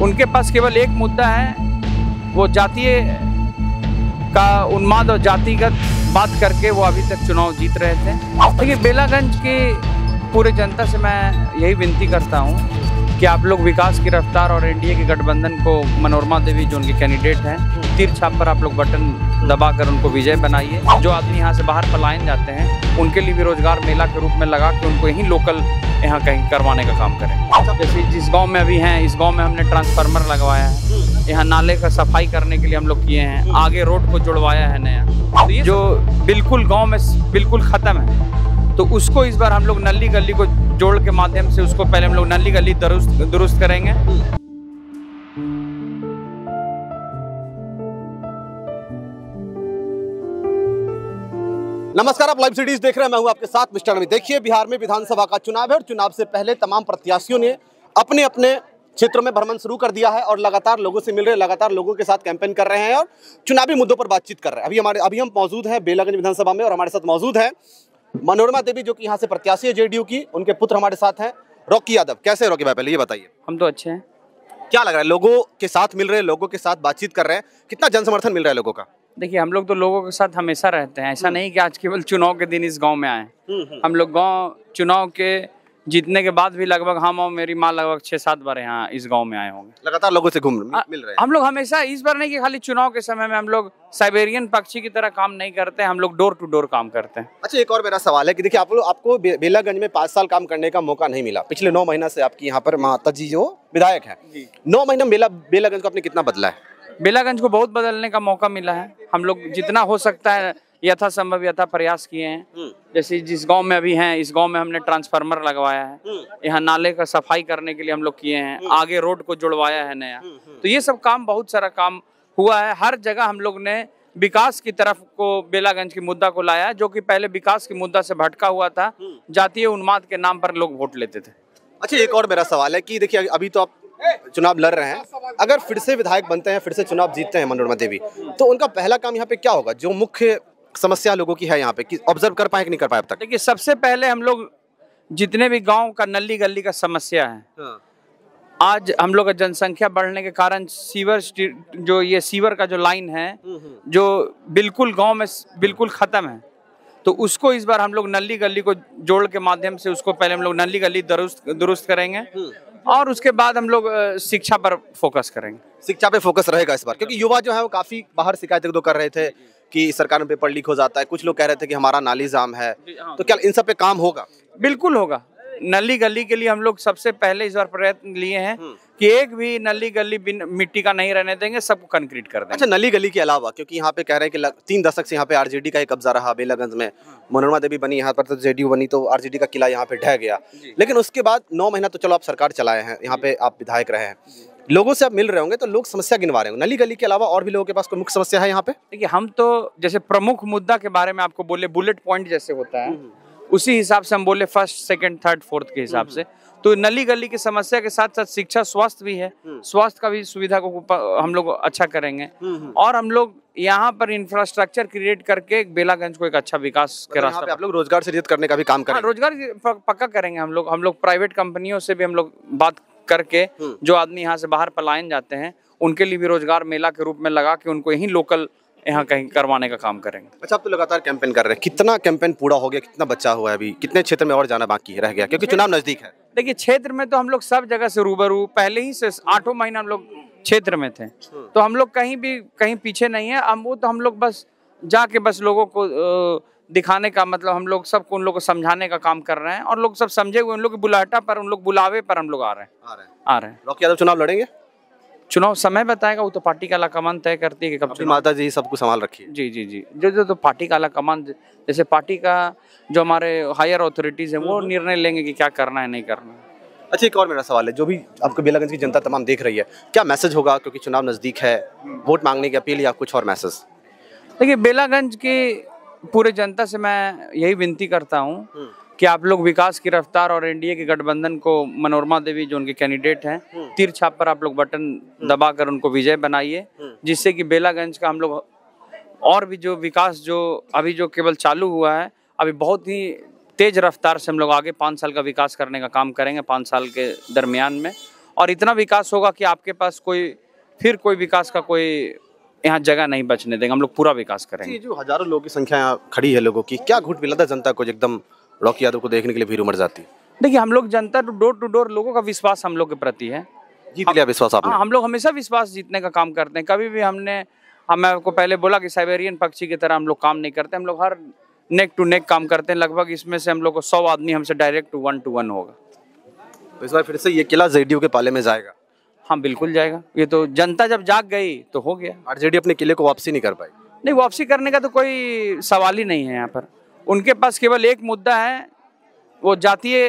उनके पास केवल एक मुद्दा है, वो जातीय का उन्माद और जातिगत बात करके वो अभी तक चुनाव जीत रहे थे। देखिए, बेलागंज की पूरे जनता से मैं यही विनती करता हूँ कि आप लोग विकास की रफ्तार और एनडीए के गठबंधन को, मनोरमा देवी जो उनके कैंडिडेट हैं, तीर छाप पर आप लोग बटन दबाकर उनको विजय बनाइए। जो आदमी यहाँ से बाहर पलायन जाते हैं उनके लिए भी रोजगार मेला के रूप में लगा के उनको यहीं लोकल यहाँ कहीं करवाने का काम करें। जैसे जिस गांव में अभी हैं, इस गांव में हमने ट्रांसफार्मर लगवाया है, यहाँ नाले का सफाई करने के लिए हम लोग किए हैं, आगे रोड को जुड़वाया है नया, तो ये जो बिल्कुल गाँव में बिल्कुल ख़त्म है, तो उसको इस बार हम लोग नली गली को जोड़ के माध्यम से उसको पहले हम लोग नली गली दुरुस्त करेंगे। नमस्कार, आप लाइव सिटीज देख रहे हैं। मैं हूं आपके साथ मिस्टर अमित। देखिए, बिहार में विधानसभा का चुनाव है और चुनाव से पहले तमाम प्रत्याशियों ने अपने अपने क्षेत्रों में भ्रमण शुरू कर दिया है और लगातार लोगों से मिल रहे हैं, लगातार लोगों के साथ कैंपेन कर रहे हैं और चुनावी मुद्दों पर बातचीत कर रहे हैं। अभी हम मौजूद हैं बेलागंज विधानसभा में और हमारे साथ मौजूद है मनोरमा देवी, जो कि यहाँ से प्रत्याशी है जेडीयू की। उनके पुत्र हमारे साथ हैं रॉकी यादव। कैसे रॉकी भाई, पहले ये बताइए। हम तो अच्छे हैं। क्या लग रहा है, लोगों के साथ मिल रहे हैं, लोगों के साथ बातचीत कर रहे हैं, कितना जन समर्थन मिल रहा है लोगों का? देखिए, हम लोग तो लोगों के साथ हमेशा रहते हैं, ऐसा नहीं कि आज केवल चुनाव के दिन इस गांव में आए। हम लोग गांव चुनाव के जीतने के बाद भी लगभग हम और मेरी माँ लगभग 6-7 बार यहाँ इस गांव में आए होंगे। लगातार लोगों से मिल रहे हैं हम लोग हमेशा। इस बार नहीं कि खाली चुनाव के समय में हम लोग साइबेरियन पक्षी की तरह काम नहीं करते, हम लोग डोर टू डोर काम करते हैं। अच्छा, एक और मेरा सवाल है कि देखिए, आपको बेलागंज में 5 साल काम करने का मौका नहीं मिला। पिछले 9 महीना से आपकी यहाँ पर माता जी जो विधायक है, 9 महीना बेलागंज को आपने कितना बदला है? बेलागंज को बहुत बदलने का मौका मिला है। हम लोग जितना हो सकता है यथासंभव प्रयास किए हैं। जैसे जिस गांव में अभी हैं, इस गांव में हमने ट्रांसफार्मर लगवाया है, यहाँ नाले का सफाई करने के लिए हम लोग किए हैं, आगे रोड को जुड़वाया है नया, तो ये सब काम, बहुत सारा काम हुआ है। हर जगह हम लोग ने विकास की तरफ को, बेलागंज की मुद्दा को लाया, जो कि पहले विकास की मुद्दा से भटका हुआ था, जातीय उन्माद के नाम पर लोग वोट लेते थे। अच्छा, एक और मेरा सवाल है कि देखिए, अभी तो आप चुनाव लड़ रहे हैं, अगर फिर से विधायक बनते हैं, फिर से चुनाव जीतते हैं मनोरमा देवी, तो उनका पहला काम यहाँ पे क्या होगा? जो मुख्य समस्या लोगों की है यहाँ पे, कि ऑब्जर्व कर पाए कि नहीं कर पाए अब तक? देखिए, सबसे पहले हम लोग जितने भी गांव का नली गली का समस्या है, आज हम लोग का जनसंख्या बढ़ने के कारण सीवर का जो लाइन है, जो बिल्कुल गांव में बिल्कुल खत्म है, तो उसको इस बार हम लोग नली गली को जोड़ के माध्यम से उसको पहले हम लोग नली गली दुरुस्त करेंगे और उसके बाद हम लोग शिक्षा पर फोकस करेंगे। शिक्षा पे फोकस रहेगा इस बार, क्योंकि युवा जो है वो काफी बाहर शिकायत तो कर रहे थे कि सरकार में पेपर लीक हो जाता है, कुछ लोग कह रहे थे कि हमारा नाली जाम है, तो क्या इन सब पे काम होगा? बिल्कुल होगा। नली गली के लिए हम लोग सबसे पहले इस बार प्रयत्न लिए हैं कि एक भी नली गली मिट्टी का नहीं रहने देंगे, सबको कंक्रीट कर देंगे। अच्छा, नली गली के अलावा, क्योंकि यहाँ पे कह रहे हैं कि 3 दशक से यहाँ पे आरजेडी का ही कब्जा रहा बेलागंज में, मनोरमा देवी बनी यहाँ पर तो जेडीयू बनी, तो आरजेडी का किला यहाँ पे ढह गया, लेकिन उसके बाद 9 महीना तो चलो आप सरकार चलाए हैं, यहाँ पे आप विधायक रहे हैं, लोगों से आप मिल रहे होंगे, तो लोग समस्या गिनवा रहे होंगे। नली गली के अलावा और भी लोगों के पास कोई मुख्य समस्या है यहाँ पे? देखिए, हम तो जैसे प्रमुख मुद्दा के बारे में आपको बोले, बुलेट पॉइंट जैसे होता है, उसी हिसाब से हम बोले, फर्स्ट, सेकंड, थर्ड, फोर्थ के हिसाब से। तो नली गली की समस्या के साथ साथ शिक्षा, स्वास्थ्य भी है, स्वास्थ्य का भी सुविधा को हम लोग अच्छा करेंगे और हम लोग यहाँ पर इंफ्रास्ट्रक्चर क्रिएट करके बेलागंज को एक अच्छा विकास के रास्ते, आप लोग रोजगार सृजित करने का भी काम करेंगे? रोजगार पक्का करेंगे हम लोग प्राइवेट कंपनियों से भी हम लोग बात करके, जो आदमी यहाँ से बाहर पलायन जाते हैं उनके लिए भी रोजगार मेला के रूप में लगा के उनको यहीं लोकल यहाँ कहीं करवाने का काम करेंगे। अच्छा, आप तो लगातार कैंपेन कर रहे हैं, कितना कैंपेन पूरा हो गया, कितना बचा हुआ है अभी, कितने क्षेत्र में और जाना बाकी रह गया, क्योंकि चुनाव नजदीक है? देखिए, क्षेत्र में तो हम लोग सब जगह से रूबरू, पहले ही से 8 महीना हम लोग क्षेत्र में थे, तो हम लोग कहीं पीछे नहीं है। वो तो हम लोग बस जाके बस लोगों को दिखाने का, मतलब हम लोग सबको, उन लोग को समझाने का काम कर रहे हैं और लोग सब समझे हुए, उन लोग बुलाहटा पर, उन लोग बुलावे पर हम लोग आ रहे हैं। रॉकी यादव चुनाव लड़ेंगे? चुनाव समय बताएगा, वो तो पार्टी का आलाकमान तय करती है कि कब। माता जी सब कुछ संभाल रखी है। जी, जो तो पार्टी का आलाकमान, जैसे पार्टी का जो हमारे हायर अथॉरिटीज है वो निर्णय लेंगे कि क्या करना है, नहीं करना है। अच्छा, एक और मेरा सवाल है, जो भी आपको बेलागंज की जनता तमाम देख रही है, क्या मैसेज होगा, क्योंकि चुनाव नजदीक है, वोट मांगने की अपील या कुछ और मैसेज? देखिए, बेलागंज की पूरे जनता से मैं यही विनती करता हूँ कि आप लोग विकास की रफ्तार और एनडीए के गठबंधन को, मनोरमा देवी जो उनके कैंडिडेट हैं, तीर छाप पर आप लोग बटन दबाकर उनको विजय बनाइए, जिससे कि बेलागंज का हम लोग और भी जो विकास, जो अभी जो केवल चालू हुआ है, अभी बहुत ही तेज रफ्तार से हम लोग आगे 5 साल का विकास करने का काम करेंगे 5 साल के दरमियान में, और इतना विकास होगा कि आपके पास फिर कोई विकास का कोई यहाँ जगह नहीं बचने देंगे। हम लोग पूरा विकास करेंगे। जो हजारों लोगों की संख्या यहाँ खड़ी है लोगों की, क्या घूट मिला था जनता को एकदम रॉकी यादव को देखने के लिए भीड़ उमड़ जाती? देखिए, हम लोग जनता डोर टू डोर लोगों का विश्वास हम लोग के प्रति है। जीत लिया विश्वास आपने? हाँ, हम लोग हमेशा विश्वास जीतने का काम करते हैं। कभी भी मैं आपको पहले बोला कि साइबेरियन पक्षी की तरह हम लोग काम नहीं करते। हम लोग हर नेक टू नेक काम करते हैं। लगभग इसमें से हम लोग को 100 आदमी हमसे डायरेक्ट 1-to-1 होगा। तो इस बार फिर से ये किला जेडीयू के पाले में जाएगा? हाँ, बिल्कुल जाएगा। ये तो जनता जब जाग गई तो हो गया। आरजेडी अपने किले को वापसी नहीं कर पाई? नहीं, वापसी करने का तो कोई सवाल ही नहीं है। यहाँ पर उनके पास केवल एक मुद्दा है, वो जातीय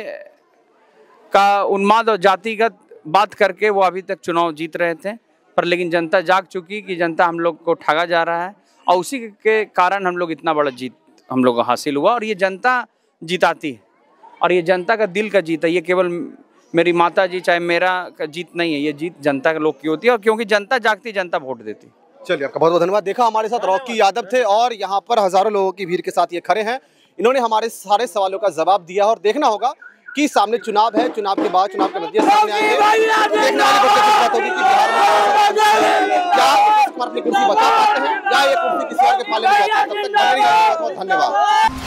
का उन्माद और जातिगत बात करके वो अभी तक चुनाव जीत रहे थे। पर लेकिन जनता जाग चुकी कि जनता हम लोग को ठगा जा रहा है, और उसी के कारण हम लोग इतना बड़ा जीत हम लोग को हासिल हुआ। और ये जनता जिताती है, और ये जनता का दिल का जीत है। ये केवल मेरी माता जी चाहे मेरा का जीत नहीं है, ये जीत जनता के लोग की होती है। और क्योंकि जनता जागती, जनता वोट देती। चलिए, आपका बहुत बहुत धन्यवाद। देखा, हमारे साथ रॉकी यादव थे और यहाँ पर हजारों लोगों की भीड़ के साथ ये खड़े हैं। इन्होंने हमारे सारे सवालों का जवाब दिया और देखना होगा कि सामने चुनाव है, चुनाव के बाद चुनाव के नतीजे सामने आएंगे तो देखने वाली बात होगी कि बिहार में क्या अपनी कुर्सी बचा पाते हैं या ये कुर्सी किसी और के पाले में जाती है। तब तक बहुत धन्यवाद।